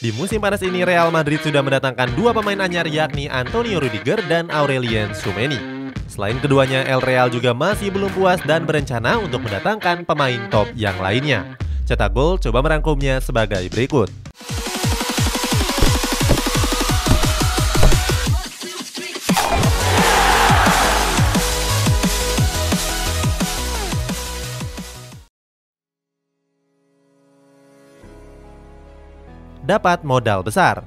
Di musim panas ini Real Madrid sudah mendatangkan dua pemain anyar yakni Antonio Rudiger dan Aurelien Tchouaméni. Selain keduanya, El Real juga masih belum puas dan berencana untuk mendatangkan pemain top yang lainnya. Cetak Gol coba merangkumnya sebagai berikut. Dapat modal besar.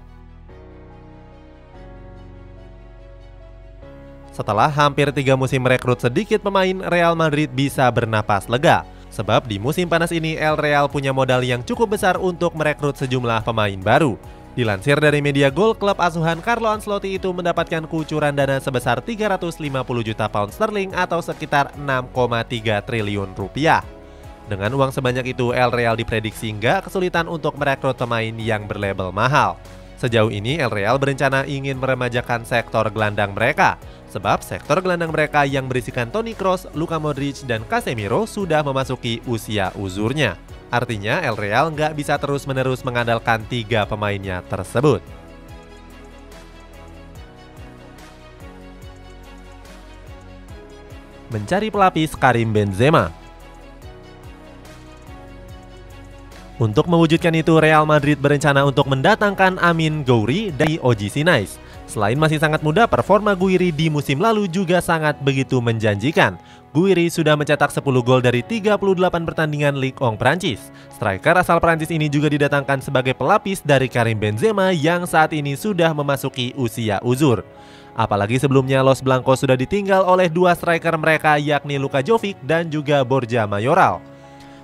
Setelah hampir 3 musim merekrut sedikit pemain, Real Madrid bisa bernapas lega. Sebab di musim panas ini El Real punya modal yang cukup besar untuk merekrut sejumlah pemain baru. Dilansir dari media Gol, klub asuhan Carlo Ancelotti itu mendapatkan kucuran dana sebesar 350 juta pound sterling atau sekitar 6,3 triliun rupiah. Dengan uang sebanyak itu, El Real diprediksi nggak kesulitan untuk merekrut pemain yang berlabel mahal. Sejauh ini, El Real berencana ingin meremajakan sektor gelandang mereka. Sebab sektor gelandang mereka yang berisikan Toni Kroos, Luka Modric, dan Casemiro sudah memasuki usia uzurnya. Artinya, El Real nggak bisa terus-menerus mengandalkan 3 pemainnya tersebut. Mencari pelapis Karim Benzema. Untuk mewujudkan itu, Real Madrid berencana untuk mendatangkan Amine Gouiri dari OGC Nice. Selain masih sangat muda, performa Gouiri di musim lalu juga sangat begitu menjanjikan. Gouiri sudah mencetak 10 gol dari 38 pertandingan Ligue 1 Prancis. Striker asal Prancis ini juga didatangkan sebagai pelapis dari Karim Benzema yang saat ini sudah memasuki usia uzur. Apalagi sebelumnya Los Blancos sudah ditinggal oleh 2 striker mereka yakni Luka Jovic dan juga Borja Mayoral.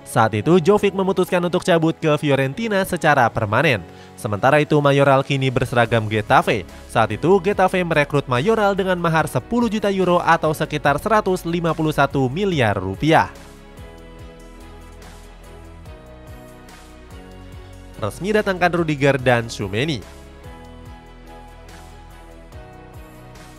Saat itu Jovic memutuskan untuk cabut ke Fiorentina secara permanen. Sementara itu Mayoral kini berseragam Getafe. Saat itu Getafe merekrut Mayoral dengan mahar 10 juta euro atau sekitar 151 miliar rupiah. Resmi datangkan Rudiger dan Tchouaméni.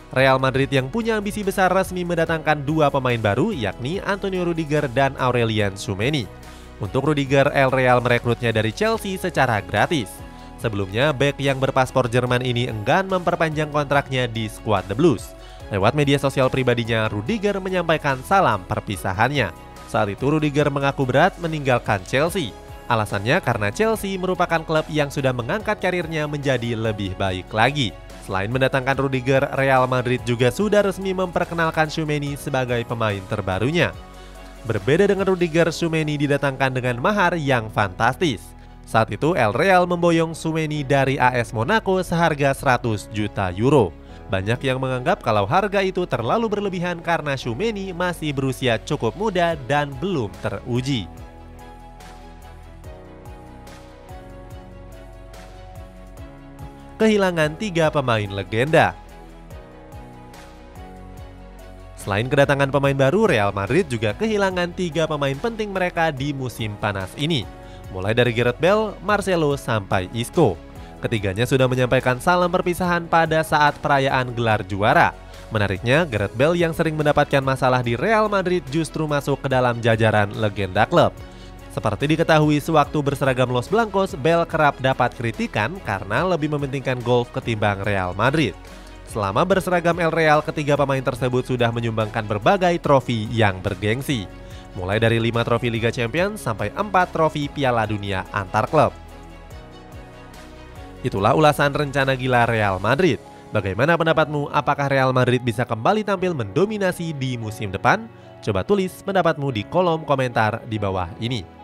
Real Madrid yang punya ambisi besar resmi mendatangkan 2 pemain baru yakni Antonio Rudiger dan Aurelien Tchouaméni. Untuk Rudiger, El Real merekrutnya dari Chelsea secara gratis. Sebelumnya, bek yang berpaspor Jerman ini enggan memperpanjang kontraknya di skuad The Blues. Lewat media sosial pribadinya, Rudiger menyampaikan salam perpisahannya. Saat itu Rudiger mengaku berat meninggalkan Chelsea. Alasannya karena Chelsea merupakan klub yang sudah mengangkat karirnya menjadi lebih baik lagi. Selain mendatangkan Rudiger, Real Madrid juga sudah resmi memperkenalkan Tchouaméni sebagai pemain terbarunya. Berbeda dengan Rudiger, Tchouaméni didatangkan dengan mahar yang fantastis. Saat itu El Real memboyong Tchouaméni dari AS Monaco seharga 100 juta euro. Banyak yang menganggap kalau harga itu terlalu berlebihan karena Tchouaméni masih berusia cukup muda dan belum teruji. Kehilangan 3 pemain legenda. Selain kedatangan pemain baru, Real Madrid juga kehilangan 3 pemain penting mereka di musim panas ini. Mulai dari Gareth Bale, Marcelo, sampai Isco. Ketiganya sudah menyampaikan salam perpisahan pada saat perayaan gelar juara. Menariknya, Gareth Bale yang sering mendapatkan masalah di Real Madrid justru masuk ke dalam jajaran legenda klub. Seperti diketahui, sewaktu berseragam Los Blancos, Bale kerap dapat kritikan karena lebih mementingkan golf ketimbang Real Madrid. Selama berseragam El Real, ketiga pemain tersebut sudah menyumbangkan berbagai trofi yang bergengsi. Mulai dari 5 trofi Liga Champions sampai 4 trofi Piala Dunia antar klub. Itulah ulasan rencana gila Real Madrid. Bagaimana pendapatmu? Apakah Real Madrid bisa kembali tampil mendominasi di musim depan? Coba tulis pendapatmu di kolom komentar di bawah ini.